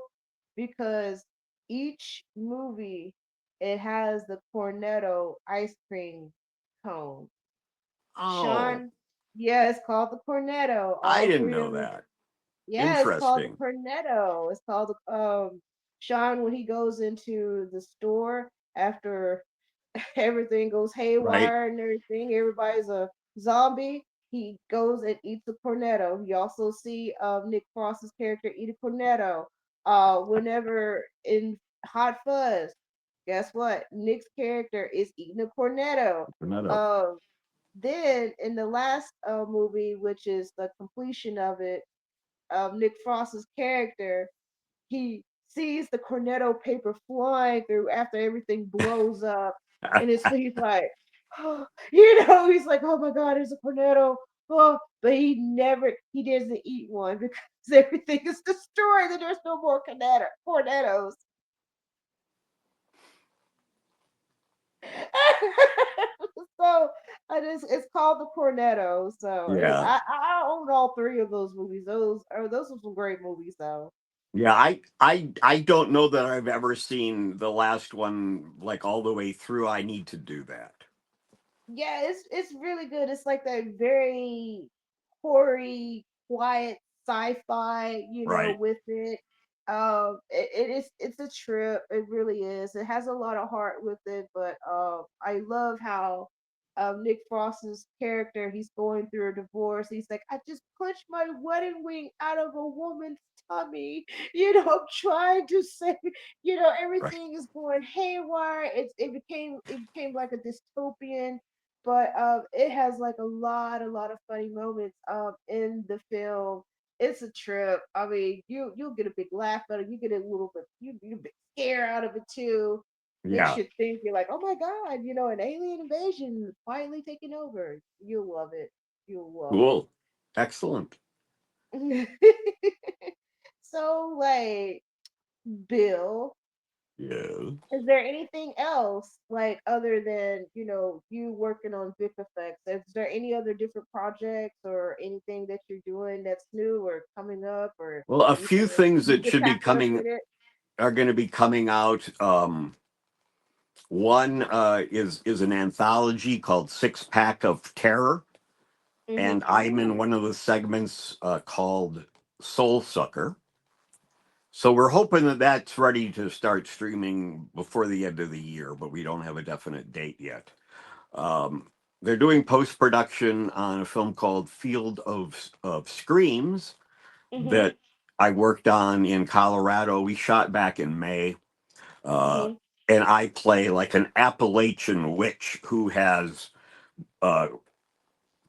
because each movie it has the Cornetto ice cream cone. Oh, Sean, yeah, it's called the Cornetto. I All didn't three know of them. that. Yeah, it's called the Interesting. Cornetto. It's called Sean when he goes into the store after everything goes Right. haywire and everything. Everybody's a zombie. He goes and eats a cornetto. You also see Nick Frost's character eat a cornetto. Whenever in Hot Fuzz, guess what? Nick's character is eating a cornetto. Another. Uh, then in the last movie, which is the completion of it, Nick Frost's character he sees the cornetto paper flying through after everything blows up, and he's like, oh, he's like, oh my god, there's a cornetto. Oh, but he doesn't eat one because everything is destroyed and there's no more cornettos. So it's called the Cornetto. So Yeah. I own all three of those movies. Those are some great movies though. Yeah, I don't know that I've ever seen the last one like all the way through. I need to do that. Yeah, it's really good. It's like that very hoary, quiet sci-fi, Right. with it. It's a trip. It really is. It has a lot of heart with it, but I love how Nick Frost's character he's going through a divorce. He's like, I just punched my wedding ring out of a woman's Tommy. I'm trying to say, Right. everything is going haywire. It became like a dystopian, but it has like a lot of funny moments in the film. It's a trip. I mean, you'll get a big laugh out of it. You get a little bit you a bit scare out of it too. Makes Yeah. you think you're like, oh my god, an alien invasion finally taking over. You'll love it. You'll love it. Cool. Excellent. So, like, Bill, Yeah. is there anything else, like, other than, you working on Vic Effects? Is there any other different projects or anything that you're doing that's new or coming up or Well, a few anything things you that just should be have work coming with it? are going to be coming out. One is an anthology called Six Pack of Terror, and I'm in Ooh. one of the segments called Soul Sucker. So we're hoping that that's ready to start streaming before the end of the year, but we don't have a definite date yet. Um, they're doing post production on a film called Field of Screams Mm-hmm. that I worked on in Colorado. We shot back in May, uh, Mm-hmm. and I play like an Appalachian witch who has uh,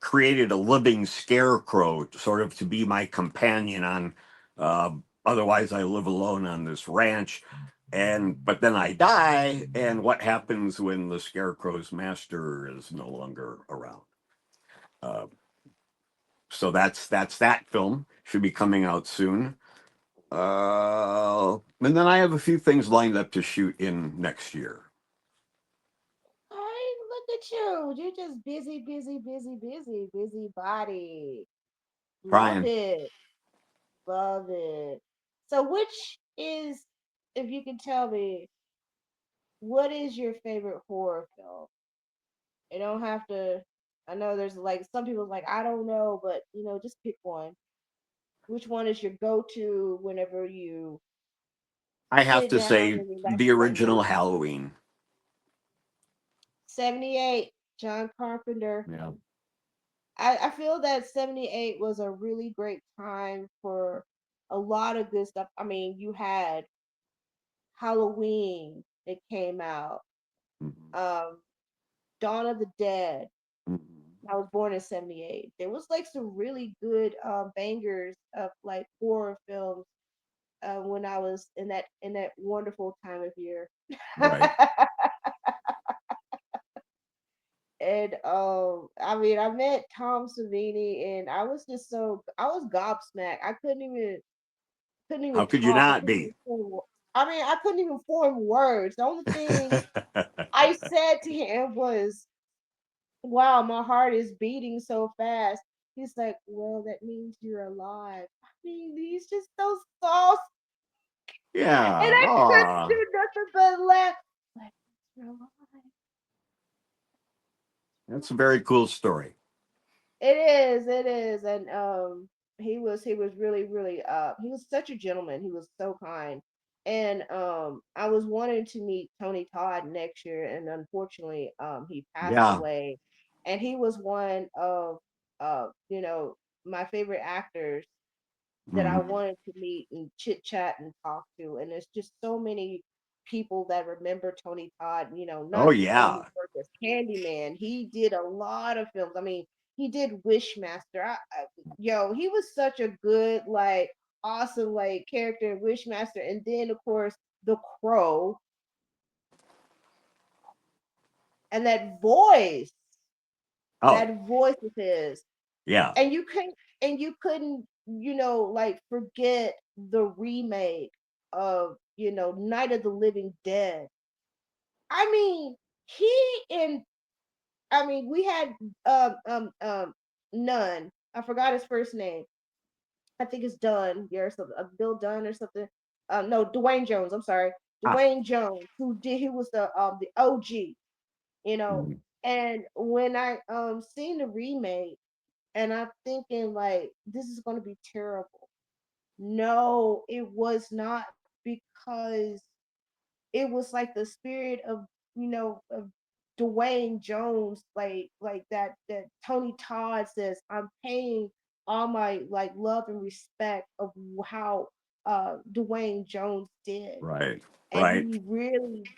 created a living scarecrow, sort of to be my companion on. Uh, Otherwise, I live alone on this ranch. And but then I die, and what happens when the scarecrow's master is no longer around? Uh, so that's that film. Should be coming out soon. And then I have a few things lined up to shoot in next year. Hey, look at you. You're just busy, busy, busy, busy, busy body. Love Brian, it. Love it. So, which is, if you can tell me, what is your favorite horror film? You don't have to. I know there's like some people like I don't know, but just pick one. Which one is your go-to whenever you I have sit to down say and relax the and watch a original movie? Halloween. 78, John Carpenter. Yeah. I feel that 78 was a really great time for a lot of good stuff. I mean, you had Halloween that came out. Mhm. Um, Dawn of the Dead. Mhm. I was born in 78. There was like some really good bangers of like horror films when I was in that wonderful time of year. Right. And I mean I met Tom Savini and I was gobsmacked. I couldn't even How could you talk. I not couldn't be? even I mean I couldn't even form words. The only thing I said to him was, wow, my heart is beating so fast. He's like, well, that means you're alive. I mean, he's just so soft, and Yeah. I couldn't Oh, do nothing but laugh. Like, you're alive. that's a very cool story. It is, and he was really, really he was such a gentleman. He was so kind, and I was wanting to meet Tony Todd next year, and unfortunately, he passed Yeah. away, and he was one of my favorite actors that I Mhm. wanted to meet and chit chat and talk to. And there's just so many people that remember Tony Todd, Oh, not just from his yeah. work as Candyman. He did a lot of films. I mean, he did Wishmaster. He was such a good, like, awesome, like, character in Wishmaster. And then, of course, The Crow and Oh, that voice of his. yeah. And you couldn't like forget the remake of Night of the Living Dead. I mean, he and I mean we had Nunn. I forgot his first name. I think it's Dunn, yeah, or something, Bill Dunn or something. No, Dwayne Jones. I'm sorry, Ah. Dwayne Jones, who did he was the OG, you know. Mhm. And when I seen the remake, and I'm thinking like this is gonna be terrible. No, it was not, because it was like the spirit of Dwayne Jones, like that Tony Todd says, I'm paying all my like love and respect of how Dwayne Jones did. Right. And Right.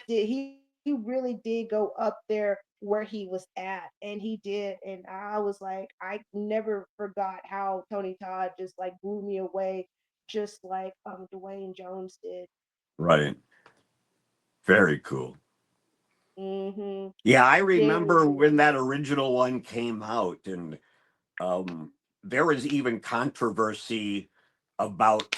he really did go up there where he was at, and he did. And I was like, I never forgot how Tony Todd just like blew me away, just like Dwayne Jones did. Right. Very cool. Mm-hmm. Yeah, I Very remember cool. when that original one came out, and there was even controversy about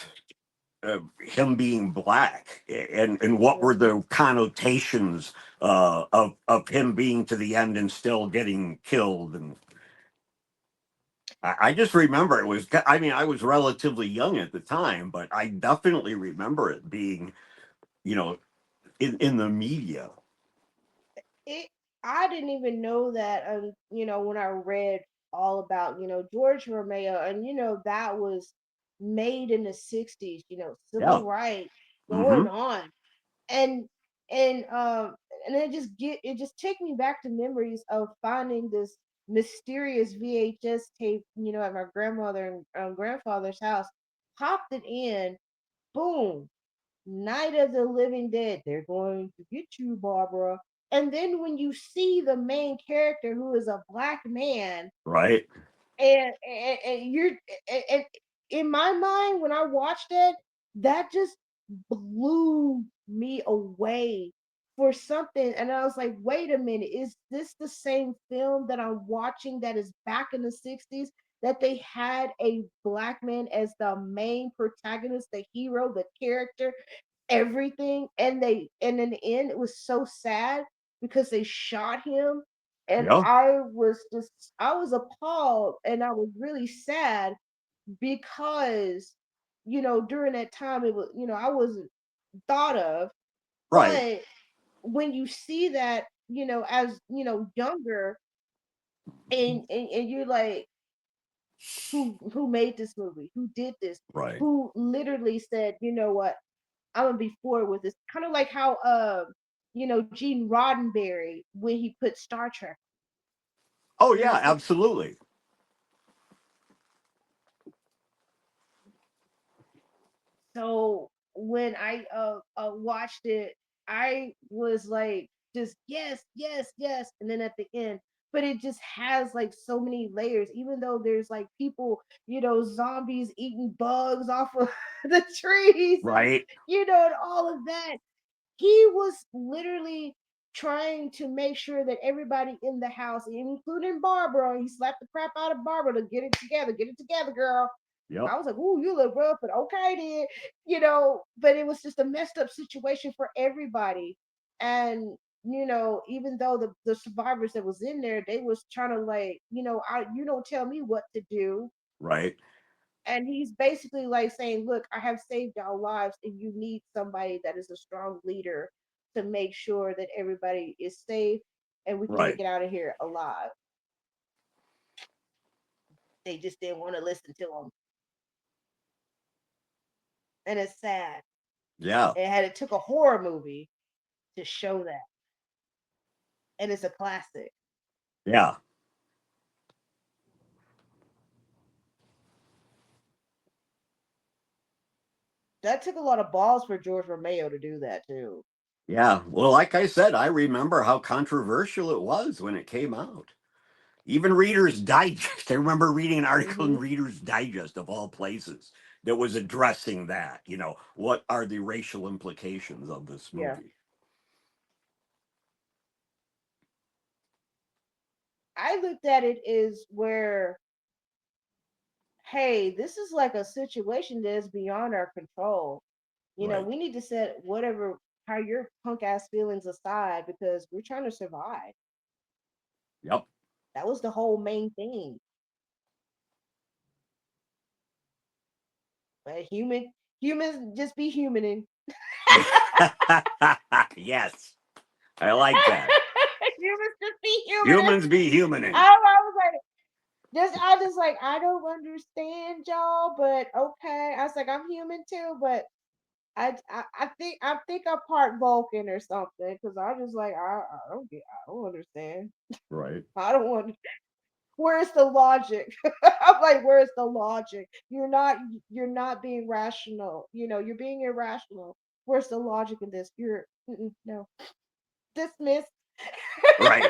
him being black, and what were Mm-hmm. the connotations of him being to the end and still getting killed. And I just remember it was. I mean, I was relatively young at the time, but I definitely remember it being, you know, in the media. It I didn't even know that when I read all about, George Romeo, and that was made in the 60s, Yeah. civil rights Mm-hmm. going on. And and it just took me back to memories of finding this mysterious VHS tape, at my grandmother and grandfather's house, popped it in, boom, Night of the Living Dead. They're going to get you, Barbara. And then when you see the main character, who is a black man, Right. and you're and in my mind when I watched it, that just blew me away for something. And I was like, wait a minute, is this the same film that I'm watching that is back in the 60s, that they had a black man as the main protagonist, the hero, the character, everything? And in the end it was so sad because they shot him. And Yeah. I was appalled, and I was really sad because during that time it was, I wasn't thought of. Right. But when you see that, as younger, and you're like, who made this movie, who did this, Right. who literally said, you know what, I'm gonna be forward with this, kind of like how Gene Roddenberry, when he put Star Trek, Oh you yeah, understand. absolutely. So when I watched it, I was like, just yes, yes, yes. And then at the end, but it just has like so many layers. Even though there's like people, zombies eating bugs off of the trees, and Right. and all of that, he was literally trying to make sure that everybody in the house, including Barbara, he slapped the crap out of Barbara to get it together, girl. Yep. I was like, "Ooh, you look rough," but okay, then, But it was just a messed up situation for everybody, and even though the survivors that was in there, they was trying to like, you don't tell me what to do, Right. and he's basically like saying, look, I have saved y'all lives, and you need somebody that is a strong leader to make sure that everybody is safe and we can make Right. it out of here alive. They just didn't want to listen to him, and it's sad. Yeah. It took a horror movie to show that, and it's a classic. Yeah. That took a lot of balls for George Romeo to do that too. Yeah. Well, like I said, I remember how controversial it was when it came out. Even Reader's Digest. I remember reading an article in Hmm. Reader's Digest of all places that was addressing that. What are the racial implications of this Yeah, movie? I looked at it as where, hey, this is like a situation that is beyond our control. Right. We need to set whatever, how your punk ass feelings aside, because we're trying to survive. Yep. That was the whole main thing. But humans just be humaning. Yes. I like that. Humans just be humaning. Humans be humaning. I was like, I just like, I don't understand y'all, but okay. I was like, I'm human too, but I think I'm part Vulcan or something, because I just like, I don't understand. Right. I don't want. Where's the logic? I'm like, where's the logic? You're not being rational. You're being irrational. Where's the logic in this? No, dismissed. Right.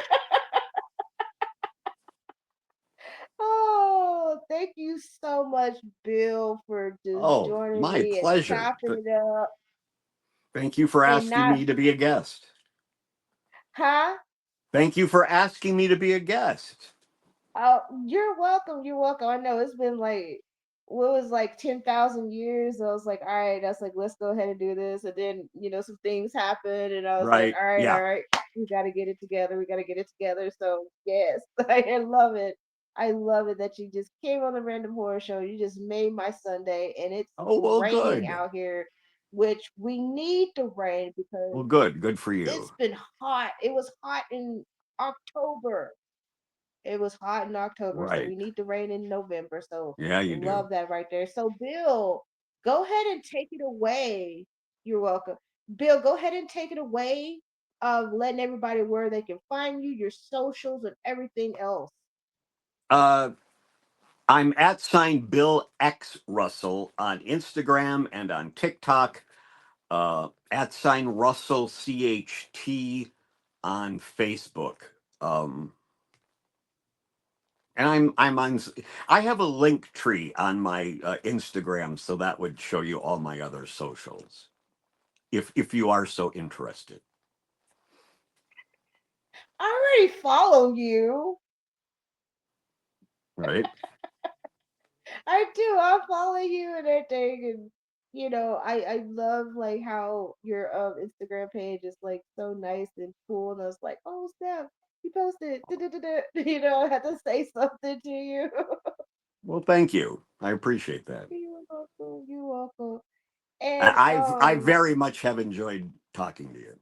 Oh, thank you so much, Bill, for just Oh, joining my me and pleasure. chopping it up Thank you for and asking not, me to be a guest. huh? Thank you for asking me to be a guest. Oh, you're welcome. You're welcome. I know it's been like what was like 10,000 years. I was like, all right, that's like let's go ahead and do this. And then some things happened, and I was like, Right. all Yeah. right, we got to get it together. We got to get it together. So yes, I love it. I love it that you just came on the Random Horror Show. You just made my Sunday, and it's Oh, well, raining good. out here, which we need the rain because Well, good. Good for you. it's been hot. It was hot in October. It was hot in October, so we Right. need the rain in November. So Yeah, you do. love that right there. So Bill, go ahead and take it away. You're welcome. Bill, go ahead and take it away of letting everybody where they can find you, your socials and everything else. Uh, I'm at sign Bill X Russell on Instagram and on TikTok. At sign Russell CHT on Facebook. Um, and I'm on. I have a link tree on my Instagram, so that would show you all my other socials. If you are so interested, I already follow you. right? I do. I follow you and everything, and I love like how your Instagram page is like so nice and cool, and I was like, oh snap, you posted, I had to say something to you. Well, thank you. I appreciate that. You're welcome. You're welcome. And I very much have enjoyed talking to you.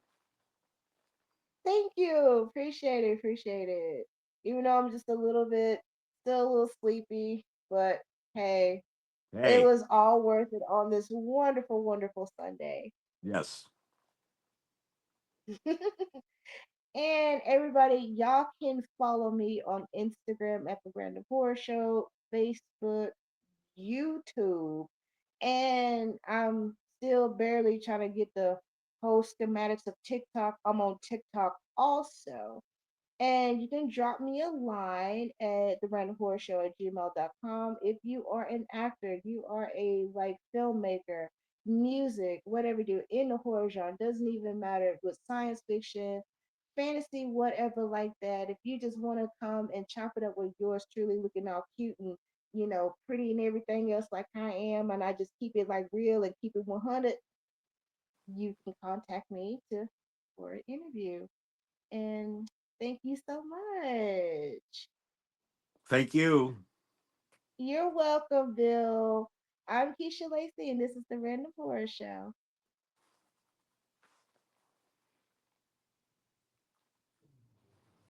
thank you. Appreciate it. Appreciate it. Even though I'm just a little bit, still a little sleepy, but hey, it Hey, was all worth it on this wonderful, wonderful Sunday. yes, And everybody, y'all can follow me on Instagram at the Random Horror Show, Facebook, YouTube, and I'm still barely trying to get the whole schematics of TikTok. I'm on TikTok also. And you can drop me a line at the random horror show at gmail.com if you are an actor, you are a like filmmaker, music, whatever you do in the horror genre. Doesn't even matter with science fiction, fantasy, whatever like that. If you just want to come and chop it up with yours truly looking all cute and pretty and everything else like I am, and I just keep it like real and keep it 100, you can contact me to for an interview. And thank you so much. thank you. You're welcome, Bill. I'm Keisha Lacey, and this is the Random Horror Show.